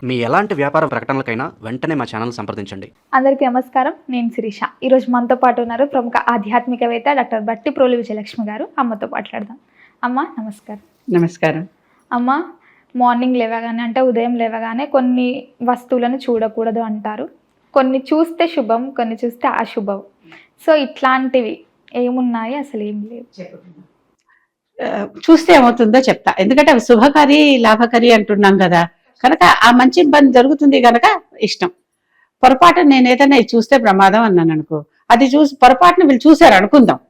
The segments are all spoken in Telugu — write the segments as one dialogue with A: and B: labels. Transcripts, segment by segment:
A: మీ ఎలాంటి వ్యాపార ప్రకటనలకైనా వెంటనే మా ఛానల్ సంప్రదించండి.
B: అందరికీ నమస్కారం. నేను శిరీష. ఈరోజు మనతో పాటు ఉన్నారు ప్రముఖ ఆధ్యాత్మికవేత్త డాక్టర్ బట్టి ప్రోలు విజయలక్ష్మి గారు. అమ్మతో మాట్లాడదాం. అమ్మ నమస్కారం.
C: నమస్కారం.
B: అమ్మ, మార్నింగ్ లేవగానే అంటే ఉదయం లేవగానే కొన్ని వస్తువులను చూడకూడదు అంటారు. కొన్ని చూస్తే శుభం, కొన్ని చూస్తే అశుభం. సో ఇట్లాంటివి ఏమున్నాయి, అసలు ఏం లేవు?
C: చూస్తే ఏమవుతుందో చెప్తా. ఎందుకంటే అవి శుభకారి లాభకారి అంటున్నాం కదా, కనుక ఆ మంచి పని జరుగుతుంది కనుక ఇష్టం. పొరపాటు నేను ఏదైనా ఇది చూస్తే ప్రమాదం అన్నాను అనుకో, అది చూసి పొరపాటున వీళ్ళు చూశారు అనుకుందాం,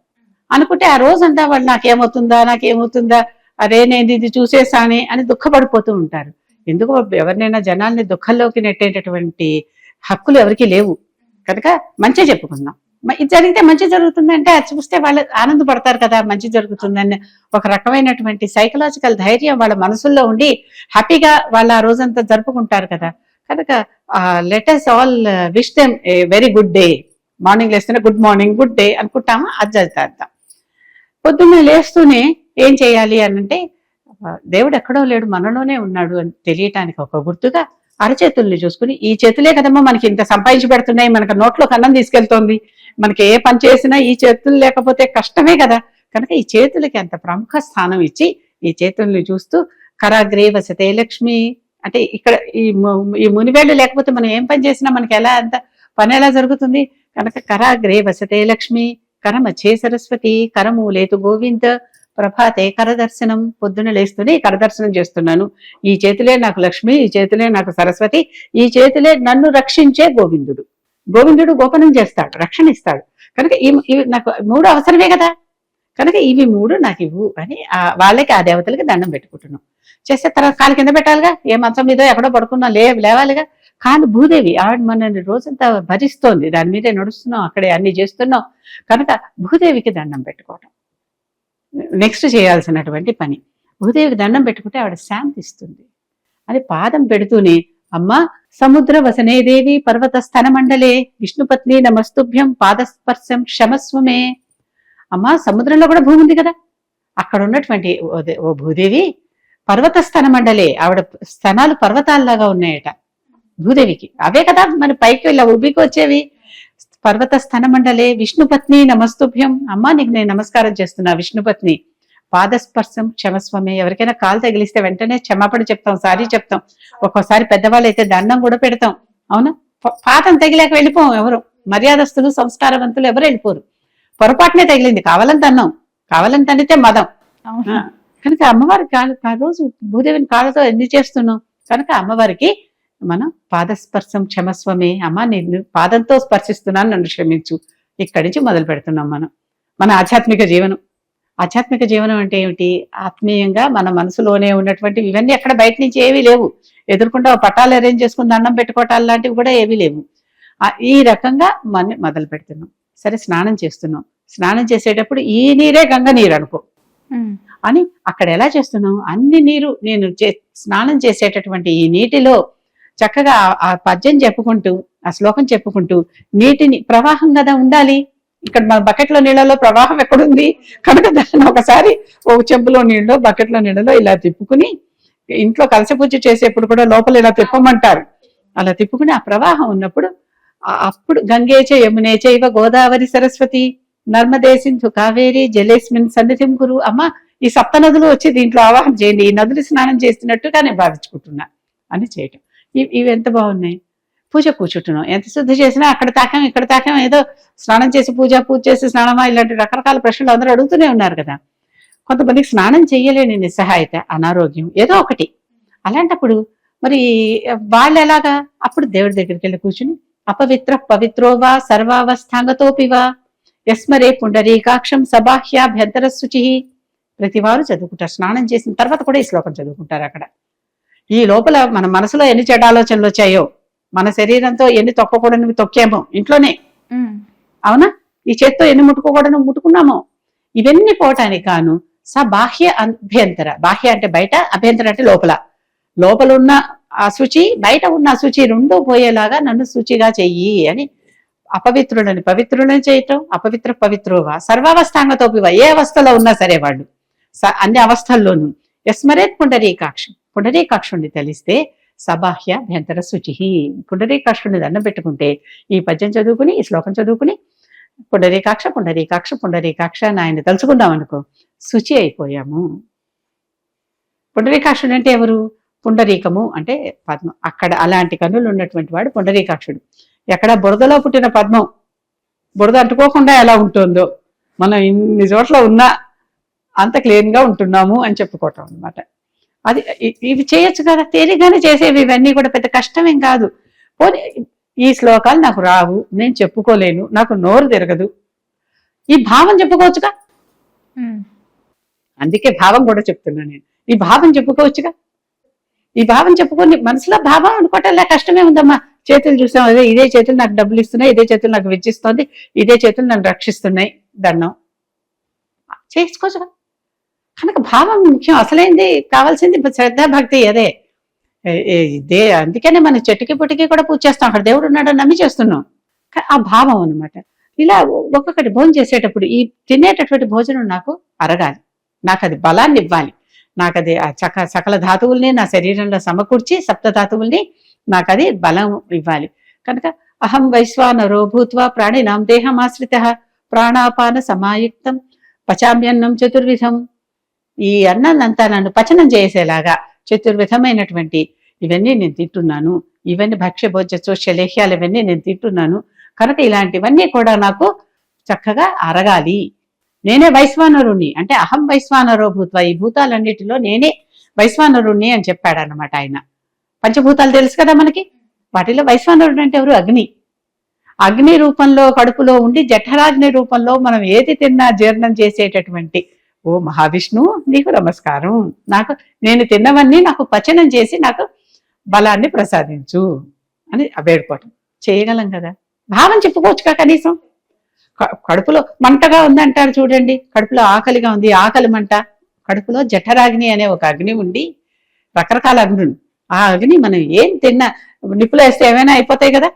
C: అనుకుంటే ఆ రోజంతా వాళ్ళు నాకేమవుతుందా అరే నేను ఇది చూసేసానే అని దుఃఖపడిపోతూ ఉంటారు. ఎందుకు ఎవరినైనా జనాల్ని దుఃఖంలోకి నెట్టేటటువంటి హక్కులు ఎవరికి లేవు కనుక మంచి చెప్పుకుందాం. ఇది జరిగితే మంచి జరుగుతుందంటే అది చూస్తే వాళ్ళు ఆనందపడతారు కదా, మంచి జరుగుతుందని ఒక రకమైనటువంటి సైకలాజికల్ ధైర్యం వాళ్ళ మనసుల్లో ఉండి హ్యాపీగా వాళ్ళు ఆ రోజంతా జరుపుకుంటారు కదా. కనుక let us all wish them a very good day. Morning లేస్తూనే గుడ్ మార్నింగ్, గుడ్ డే అనుకుంటామా, అది చేద్దాం. పొద్దున్నే లేస్తూనే ఏం చేయాలి అని అంటే, దేవుడు ఎక్కడో లేడు మనలోనే ఉన్నాడు అని తెలియటానికి ఒక గుర్తుగా అరచేతుల్ని చూసుకుని, ఈ చేతులే కదమ్మా మనకి ఇంత సంపాదించి పెడుతున్నాయి, మనకు నోట్లో కన్నం తీసుకెళ్తోంది, మనకి ఏ పని చేసినా ఈ చేతులు లేకపోతే కష్టమే కదా. కనుక ఈ చేతులకి అంత ప్రముఖ స్థానం ఇచ్చి ఈ చేతుల్ని చూస్తూ కరాగ్రే వసతే లక్ష్మి అంటే, ఇక్కడ ఈ మునివేళ్ళు లేకపోతే మనం ఏం పని చేసినా మనకి అంత పని ఎలా జరుగుతుంది. కనుక కరాగ్రే వసతే లక్ష్మి, కరమచ్చే సరస్వతి, కరమూలేతు గోవింద్, ప్రభాతే కరదర్శనం. పొద్దున లేస్తూనే కరదర్శనం చేస్తున్నాను. ఈ చేతులే నాకు లక్ష్మి, ఈ చేతులే నాకు సరస్వతి, ఈ చేతులే నన్ను రక్షించే గోవిందుడు. గోవిందుడు గోపనం చేస్తాడు, రక్షణ ఇస్తాడు. కనుక ఇవి నాకు మూడు అవసరమే కదా, కనుక ఇవి మూడు నాకు ఇవ్వు అని వాళ్ళకి ఆ దేవతలకి దండం పెట్టుకుంటున్నాం. చేస్తే తర్వాత కాలు కింద పెట్టాలిగా, ఏ మంచం మీదో ఎక్కడో పడుకున్నా లేవాలిగా. కానీ భూదేవి ఆవిడ మనల్ని రోజంతా భరిస్తోంది, దాని మీదే నడుస్తున్నాం, అక్కడే అన్ని చేస్తున్నాం. కనుక భూదేవికి దండం పెట్టుకోవటం నెక్స్ట్ చేయాల్సినటువంటి పని. భూదేవికి దండం పెట్టుకుంటే ఆవిడ శాంతిస్తుంది అని పాదం పెడుతూనే, అమ్మ సముద్ర వసనే దేవి పర్వత స్థన మండలే విష్ణుపత్ని నమస్తుభ్యం పాదస్పర్శం క్షమస్వమే. అమ్మ సముద్రంలో కూడా భూమి ఉంది కదా, అక్కడ ఉన్నటువంటి ఓ భూదేవి పర్వత స్థన మండలే, ఆవిడ స్థనాలు పర్వతాల్లాగా ఉన్నాయట భూదేవికి. అవే కదా మన పైకి ఇలా ఉబ్బికి వచ్చేవి. పర్వత స్థన మండలే విష్ణుపత్ని నమస్తుభ్యం, అమ్మ నీకు నేను నమస్కారం చేస్తున్నా విష్ణుపత్ని. పాదస్పర్శం క్షమస్వమే, ఎవరికైనా కాలు తగిలిస్తే వెంటనే క్షమాపణ చెప్తాం, సారీ చెప్తాం. ఒక్కోసారి పెద్దవాళ్ళు అయితే దండం కూడా పెడతాం. అవునా, పాదం తగిలాక వెళ్ళిపోం ఎవరు, మర్యాదస్తులు సంస్కారవంతులు ఎవరు వెళ్ళిపోరు. పొరపాటునే తగిలింది, కావాలని తన్నాం, కావాలని తన్నితే మదం. కనుక అమ్మవారి ఆ రోజు భూదేవిని కాళ్ళతో ఎన్ని చేస్తున్నాం. కనుక అమ్మవారికి మనం పాదస్పర్శం క్షమస్వమే, అమ్మ నేను పాదంతో స్పర్శిస్తున్నాను, నన్ను క్షమించు. ఇక్కడి నుంచి మొదలు పెడుతున్నాం మన ఆధ్యాత్మిక జీవనం. ఆధ్యాత్మిక జీవనం అంటే ఏమిటి? ఆత్మీయంగా మన మనసులోనే ఉన్నటువంటి ఇవన్నీ ఎక్కడ బయట నుంచి ఏవీ లేవు. ఎదుర్కొంటే పట్టాలు అరేంజ్ చేసుకుని దండం పెట్టుకోవటాలు లాంటివి కూడా ఏవీ లేవు. ఈ రకంగా మనం మొదలు పెడుతున్నాం. సరే, స్నానం చేస్తున్నాం. స్నానం చేసేటప్పుడు ఈ నీరే గంగ నీరు అనుకో అని అక్కడ ఎలా చేస్తున్నాం, అన్ని నీరు నేను స్నానం చేసేటటువంటి ఈ నీటిలో చక్కగా ఆ పద్యం చెప్పుకుంటూ, ఆ శ్లోకం చెప్పుకుంటూ, నీటిని ప్రవాహం కదా ఉండాలి. ఇక్కడ మన బకెట్లో నీళ్ళలో ప్రవాహం ఎక్కడుంది కనుక దాన్ని ఒకసారి ఒక చెంపులో నీళ్ళు బకెట్లో నీళ్ళలో ఇలా తిప్పుకుని, ఇంట్లో కలశ పూజ చేసేప్పుడు కూడా లోపల ఇలా తిప్పమంటారు. అలా తిప్పుకుని ఆ ప్రవాహం ఉన్నప్పుడు అప్పుడు గంగేచ యమునేచ ఇవ గోదావరి సరస్వతి నర్మదే సింధు కావేరి జలేస్మిన్ సన్నిధిం కురు. అమ్మ ఈ సప్త నదులు వచ్చి దీంట్లో ఆవాహన చేయండి, ఈ నదులు స్నానం చేస్తున్నట్టుగా నేను భావించుకుంటున్నా అని చేయటం. ఇవి ఎంత బాగున్నాయి. పూజ కూర్చుంటున్నాం, ఎంత శుద్ధి చేసినా అక్కడ తాకాం ఇక్కడ తాకాం, ఏదో స్నానం చేసి పూజ చేసి స్నానమా, ఇలాంటి రకరకాల ప్రశ్నలు అందరూ అడుగుతూనే ఉన్నారు కదా. కొంతమందికి స్నానం చెయ్యలేని నిస్సహాయత, అనారోగ్యం, ఏదో ఒకటి. అలాంటప్పుడు మరి వాళ్ళు ఎలాగా? అప్పుడు దేవుడి దగ్గరికి వెళ్ళి కూర్చుని అపవిత్ర పవిత్రోవా సర్వావస్థాంగతోపివా యస్మరే పుండరీకాక్షం సబాహ్యాభ్యంతర శుచి. ప్రతివారు చదువుకుంటారు. స్నానం చేసిన తర్వాత కూడా ఈ శ్లోకం చదువుకుంటారు. అక్కడ ఈ లోపల మన మనసులో ఎన్ని చెడ్డ ఆలోచనలు వచ్చాయో, మన శరీరంతో ఎన్ని తొక్కకూడనివి తొక్కేమో ఇంట్లోనే, అవునా, ఈ చేత్తో ఎన్ని ముట్టుకోకూడని ముట్టుకున్నామో, ఇవన్నీ పోవటానికి కాను బాహ్య అభ్యంతర. బాహ్య అంటే బయట, అభ్యంతర అంటే లోపల ఉన్న అశుచి, బయట ఉన్న అశుచి రెండూ పోయేలాగా నన్ను శుచిగా చెయ్యి అని అపవిత్రులని పవిత్రులని చేయటం. అపవిత్ర పవిత్రోవా సర్వావస్థాంగతోపివా, ఏ అవస్థలో ఉన్నా సరే వాళ్ళు అన్ని అవస్థల్లోనూ యస్మరేత్ పుండరీకాక్షం, పుండరీకాక్షుణ్ణి తెలిస్తే సబాహ్యాభ్యంతర శుచి. పుండరీకాక్షుని దండం పెట్టుకుంటే ఈ పద్యం చదువుకుని ఈ శ్లోకం చదువుకుని పుండరీకాక్ష పుండరీకాక్ష పుండరీకాక్ష అని ఆయన తలుచుకుందాం అనుకో, శుచి అయిపోయాము. పుండరీకాక్షుడు అంటే ఎవరు? పుండరీకము అంటే పద్మం. అక్కడ అలాంటి కన్నులు ఉన్నటువంటి వాడు పుండరీకాక్షుడు. ఎక్కడ బురదలో పుట్టిన పద్మం బురద అంటుకోకుండా ఎలా ఉంటుందో మనం ఇన్ని చోట్ల ఉన్నా అంత క్లీన్ గా ఉంటున్నాము అని చెప్పుకోవటం అనమాట. అది ఇవి చేయొచ్చు కదా, తేలిగానే చేసేవి. ఇవన్నీ కూడా పెద్ద కష్టమేం కాదు. పోనీ ఈ శ్లోకాలు నాకు రావు, నేను చెప్పుకోలేను, నాకు నోరు తిరగదు, ఈ భావం చెప్పుకోవచ్చుగా. అందుకే భావం కూడా చెప్తున్నాను నేను. ఈ భావం చెప్పుకోవచ్చుగా. ఈ భావం చెప్పుకొని మనసులో భావం అనుకోవటంలా కష్టమే ఉందమ్మా. చేతులు చూసాం, అదే ఇదే చేతులు నాకు డబ్బులు ఇస్తున్నాయి, ఇదే చేతులు నాకు వెచ్చిస్తోంది, ఇదే చేతులు నన్ను రక్షిస్తున్నాయి, దండం చేసుకోవచ్చుగా. కనుక భావం ముఖ్యం. అసలైంది కావాల్సింది శ్రద్ధ భక్తి. అదే ఇదే అందుకనే మనం చెట్టుకి పుట్టికి కూడా పూజ చేస్తాం, అక్కడ దేవుడు ఉన్నాడని నమ్మి చేస్తున్నాం. ఆ భావం అనమాట. ఇలా ఒక్కొక్కటి భోజనం చేసేటప్పుడు ఈ తినేటటువంటి భోజనం నాకు అరగాలి, నాకు అది బలాన్ని ఇవ్వాలి, నాకు అది సకల ధాతువుల్ని నా శరీరంలో సమకూర్చి సప్త ధాతువుల్ని నాకు అది బలం ఇవ్వాలి. కనుక అహం వైశ్వానరో భూత్వా ప్రాణినాం దేహమాశ్రితః ప్రాణాపాన సమాయుక్తం పచామ్యన్నం చతుర్విధం. ఈ అన్నాన్నంతా నన్ను పచనం చేసేలాగా చతుర్విధమైనటువంటి ఇవన్నీ నేను తింటున్నాను, ఇవన్నీ భక్ష్య భోజ్య చోష్యలేహ్యాలు ఇవన్నీ నేను తింటున్నాను. కనుక ఇలాంటివన్నీ కూడా నాకు చక్కగా అరగాలి. నేనే వైశ్వానరుణ్ణి అంటే అహం వైశ్వానరో భూత్వా, ఈ భూతాలన్నిటిలో నేనే వైశ్వానరుణ్ణి అని చెప్పాడు అనమాట ఆయన. పంచభూతాలు తెలుసు కదా మనకి, వాటిలో వైశ్వానరుడు అంటే ఎవరు? అగ్ని. అగ్ని రూపంలో కడుపులో ఉండి జఠరాగ్ని రూపంలో మనం ఏది తిన్నా జీర్ణం చేసేటటువంటి ఓ మహావిష్ణు నీకు నమస్కారం, నాకు నేను తిన్నవన్నీ నాకు పచనం చేసి నాకు బలాన్ని ప్రసాదించు అని వేడుకోవటం చేయగలం కదా. భావం చెప్పుకోవచ్చుగా కనీసం. కడుపులో మంటగా ఉందంటారు చూడండి, కడుపులో ఆకలిగా ఉంది, ఆకలి మంట. కడుపులో జఠరాగ్ని అనే ఒక అగ్ని ఉండి, రకరకాల అగ్నులు, ఆ అగ్ని మనం ఏం తిన్నా నిప్పులు వేస్తే ఏమైనా అయిపోతాయి కదా,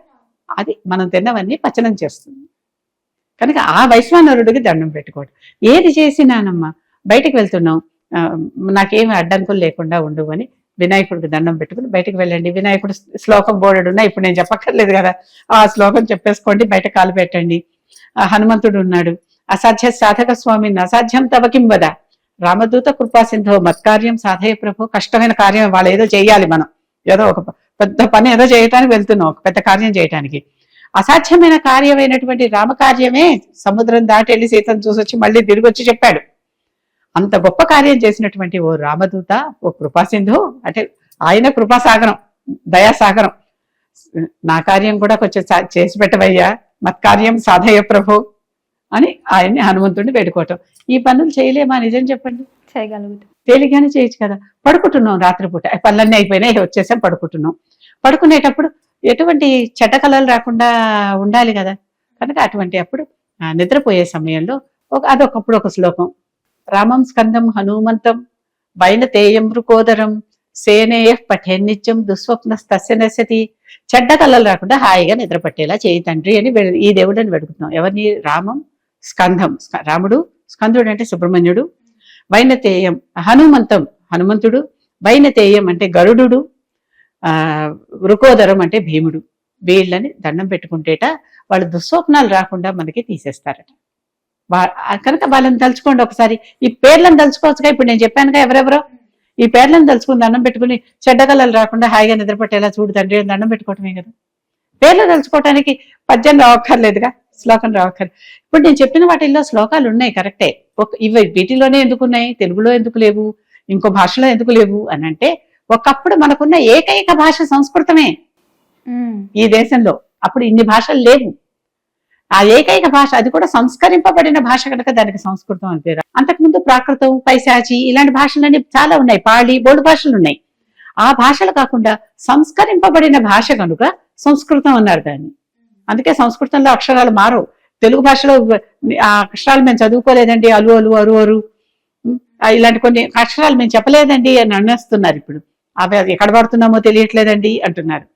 C: అది మనం తిన్నవన్నీ పచనం చేస్తుంది. కనుక ఆ వైశ్వానరుడికి దండం పెట్టుకోవడం. ఏది చేసినానమ్మా బయటికి వెళ్తున్నాం, నాకేమి అడ్డంకులు లేకుండా ఉండు అని వినాయకుడికి దండం పెట్టుకుని బయటకు వెళ్ళండి. వినాయకుడు శ్లోకం బోర్డున్నా, ఇప్పుడు నేను చెప్పక్కర్లేదు కదా, ఆ శ్లోకం చెప్పేసుకోండి, బయట కాలు పెట్టండి. హనుమంతుడు ఉన్నాడు, అసాధ్య సాధక స్వామిని అసాధ్యం తవకిం వద, రామదూత కృపా సింధో మత్కార్యం సాధయ ప్రభు. కష్టమైన కార్యం వాళ్ళు ఏదో చేయాలి, మనం ఏదో ఒక పెద్ద పని ఏదో చేయటానికి వెళ్తున్నాం, ఒక పెద్ద కార్యం చేయటానికి. అసాధ్యమైన కార్యమైనటువంటి రామకార్యమే సముద్రం దాటి వెళ్ళి సీతను చూసొచ్చి మళ్ళీ తిరిగి వచ్చి చెప్పాడు. అంత గొప్ప కార్యం చేసినటువంటి ఓ రామదూత, ఓ కృపాసింధు అంటే ఆయన కృపాసాగరం, దయాసాగరం, నా కార్యం కూడా కొంచెం చేసి పెట్టవయ్యా, మత్కార్యం సాధయ ప్రభు అని ఆయన్ని హనుమంతుడిని వేడుకోవటం. ఈ పనులు చేయలేమా? నిజం చెప్పండి.
B: చేయగలుగుతాం,
C: తేలిగానే చేయొచ్చు కదా. పడుకుంటున్నాం రాత్రిపూట, పనులన్నీ అయిపోయినాయి, వచ్చేసాం పడుకుంటున్నాం. పడుకునేటప్పుడు ఎటువంటి చెడ్డ కళలు రాకుండా ఉండాలి కదా. కనుక అటువంటి అప్పుడు నిద్రపోయే సమయంలో అదొకప్పుడు ఒక శ్లోకం, రామం స్కందం హనుమంతం వైనతేయం రుకోదరం సేనేయ పఠేన్నిత్యం దుస్వప్నస్తస్య నశ్యతి. చెడ్డ కళలు రాకుండా హాయిగా నిద్ర పట్టేలా చేయి తండ్రి అని ఈ దేవుడిని వెడుకుతున్నాం. ఎవరిని? రామం స్కంధం, రాముడు, స్కందుడు అంటే సుబ్రహ్మణ్యుడు, వైనతేయం హనుమంతం హనుమంతుడు, వైనతేయం అంటే గరుడు, రుకోదరం అంటే భీముడు. వీళ్ళని దండం పెట్టుకుంటేట వాళ్ళు దుస్వప్నాలు రాకుండా మనకి తీసేస్తారట. కనుక వాళ్ళని తలుచుకోండి ఒకసారి. ఈ పేర్లను తలుచుకోవచ్చుగా, ఇప్పుడు నేను చెప్పానుగా ఎవరెవరో, ఈ పేర్లను తలుచుకుని దండం పెట్టుకుని చెడ్డగలలు రాకుండా హాయిగా నిద్రపట్టేలా చూడు తండ్రి అని దండం పెట్టుకోవటమే కదా. పేర్లు తలుచుకోవటానికి పద్యం రావక్కర్లేదుగా, శ్లోకం రావక్కర్లేదు. ఇప్పుడు నేను చెప్పిన వాటిల్లో శ్లోకాలు ఉన్నాయి కరెక్టే, ఇవి వీటిలోనే ఎందుకున్నాయి, తెలుగులో ఎందుకు లేవు, ఇంకో భాషలో ఎందుకు లేవు అని అంటే, ఒకప్పుడు మనకున్న ఏకైక భాష సంస్కృతమే ఈ దేశంలో. అప్పుడు ఇన్ని భాషలు లేవు. ఆ ఏకైక భాష, అది కూడా సంస్కరింపబడిన భాష కనుక దానికి సంస్కృతం అని పేరు. అంతకుముందు ప్రాకృతం, పైశాచి ఇలాంటి భాషలన్నీ చాలా ఉన్నాయి, పాళి బోర్డు భాషలు ఉన్నాయి. ఆ భాషలు కాకుండా సంస్కరింపబడిన భాష కనుక సంస్కృతం అన్నారు దాన్ని. అందుకే సంస్కృతంలో అక్షరాలు మారవు. తెలుగు భాషలో ఆ అక్షరాలు మేము చదువుకోలేదండి, అలు అలు అరు అరు ఇలాంటి కొన్ని అక్షరాలు మేము చెప్పలేదండి అని అనేస్తున్నారు. ఇప్పుడు అవి ఎక్కడ పడుతున్నామో తెలియట్లేదండి అంటున్నారు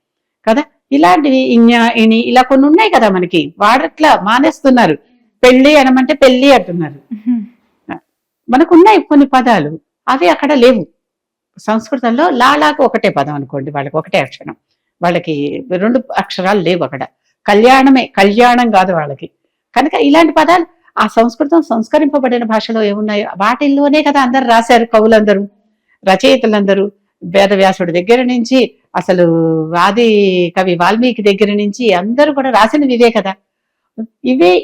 C: కదా. ఇలాంటివి ఇన్యా ఇని ఇలా కొన్ని ఉన్నాయి కదా మనకి, వాడట్లా మానేస్తున్నారు. పెళ్లి అనమంటే పెళ్లి అంటున్నారు. మనకున్నాయి కొన్ని పదాలు, అవి అక్కడ లేవు. సంస్కృతంలో లాలాకు ఒకటే పదం అనుకోండి, వాళ్ళకి ఒకటే అక్షరం, వాళ్ళకి 2 అక్షరాలు లేవు అక్కడ. కళ్యాణమే, కళ్యాణం కాదు వాళ్ళకి. కనుక ఇలాంటి పదాలు ఆ సంస్కృతం సంస్కరింపబడిన భాషలో ఏమున్నాయో వాటిల్లోనే కదా అందరు రాశారు. కవులందరూ, రచయితలందరూ, వేదవ్యాసుడి దగ్గర నుంచి అసలు ఆది కవి వాల్మీకి దగ్గర నుంచి అందరూ కూడా రాసినవి ఇవే కదా.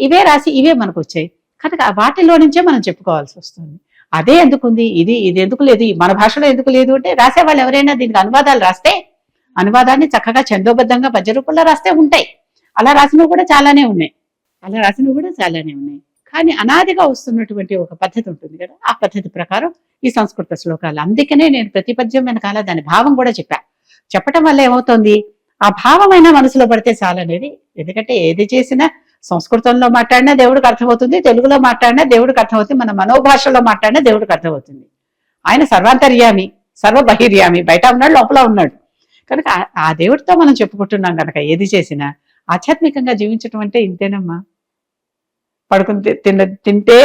C: ఇవే రాసి ఇవే మనకు వచ్చాయి. కనుక వాటిలో నుంచే మనం చెప్పుకోవాల్సి వస్తుంది. అదే ఎందుకుంది, ఇది ఎందుకు లేదు, మన భాషలో ఎందుకు లేదు అంటే, రాసే వాళ్ళు ఎవరైనా దీనికి అనువాదాలు రాస్తే అనువాదాన్ని చక్కగా ఛందోబద్ధంగా పద్య రూపంలో రాస్తే ఉంటాయి. అలా రాసినవి కూడా చాలానే ఉన్నాయి. కానీ అనాదిగా వస్తున్నటువంటి ఒక పద్ధతి ఉంటుంది కదా, ఆ పద్ధతి ప్రకారం ఈ సంస్కృత శ్లోకాలు. అందుకనే నేను ప్రతి పద్యం వెనకాల దాని భావం కూడా చెప్పటం వల్ల ఏమవుతుంది, ఆ భావమైన మనసులో పడితే చాలనేది. ఎందుకంటే ఏది చేసినా సంస్కృతంలో మాట్లాడినా దేవుడికి అర్థమవుతుంది, తెలుగులో మాట్లాడినా దేవుడికి అర్థమవుతుంది, మన మనోభాషలో మాట్లాడినా దేవుడికి అర్థమవుతుంది. ఆయన సర్వాంతర్యామి, సర్వబహిర్యామి, బయట ఉన్నాడు, లోపల ఉన్నాడు. కనుక ఆ దేవుడితో మనం చెప్పుకుంటున్నాం కనుక ఏది చేసినా ఆధ్యాత్మికంగా జీవించటం అంటే ఇంతేనమ్మా. పడుకుని తింటే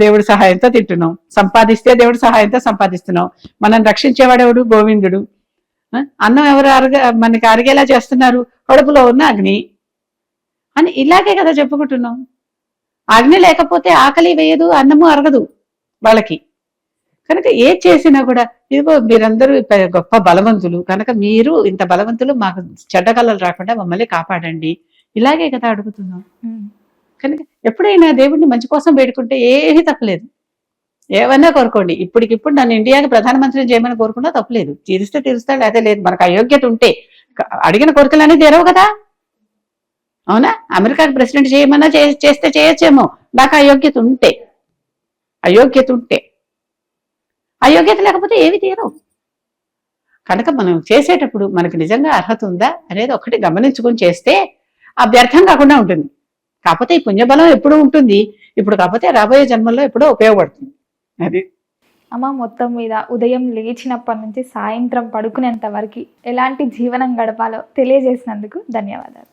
C: దేవుడి సహాయంతో తింటున్నాం, సంపాదిస్తే దేవుడి సహాయంతో సంపాదిస్తున్నాం. మనం రక్షించేవాడెవడు? గోవిందుడు. అన్నం ఎవరు మనకి అరిగేలా చేస్తున్నారు? కడుపులో ఉన్న అగ్ని అని. ఇలాగే కదా చెప్పుకుంటున్నాం. అగ్ని లేకపోతే ఆకలి వేయదు, అన్నము అరగదు వాళ్ళకి. కనుక ఏది చేసినా కూడా ఇదిగో మీరందరూ గొప్ప బలవంతులు కనుక మీరు ఇంత బలవంతులు, మాకు చెడ్డ కళలు రాకుండా మమ్మల్ని కాపాడండి, ఇలాగే కదా అడుగుతున్నాం. కనుక ఎప్పుడైనా దేవుడిని మంచి కోసం వేడుకుంటే ఏమీ తప్పలేదు. ఏమన్నా కోరుకోండి. ఇప్పటికిప్పుడు నన్ను ఇండియాకి ప్రధానమంత్రిని చేయమని కోరుకున్నా తప్పలేదు. తీరిస్తే తీరుస్తాడు, అదే లేదు. మనకు అయోగ్యత ఉంటే అడిగిన కోరికలన్నీ తీరవు కదా. అవునా? అమెరికాకి ప్రెసిడెంట్ చేయమన్నా చేస్తే చేయొచ్చేమో, నాకు అయోగ్యత ఉంటే. అయోగ్యత లేకపోతే ఏవి తీరవు. కనుక మనం చేసేటప్పుడు మనకు నిజంగా అర్హత ఉందా అనేది ఒకటి గమనించుకొని చేస్తే అభ్యర్థం కాకుండా ఉంటుంది. కాకపోతే ఈ పుణ్యబలం ఎప్పుడూ ఉంటుంది. ఇప్పుడు కాకపోతే రాబోయే జన్మల్లో ఎప్పుడో ఉపయోగపడుతుంది. అది
B: అమ్మ, మొత్తం మీద ఉదయం లేచినప్పటి నుంచి సాయంత్రం పడుకునేంత వరకు ఎలాంటి జీవనం గడపాలో తెలియజేసినందుకు ధన్యవాదాలు.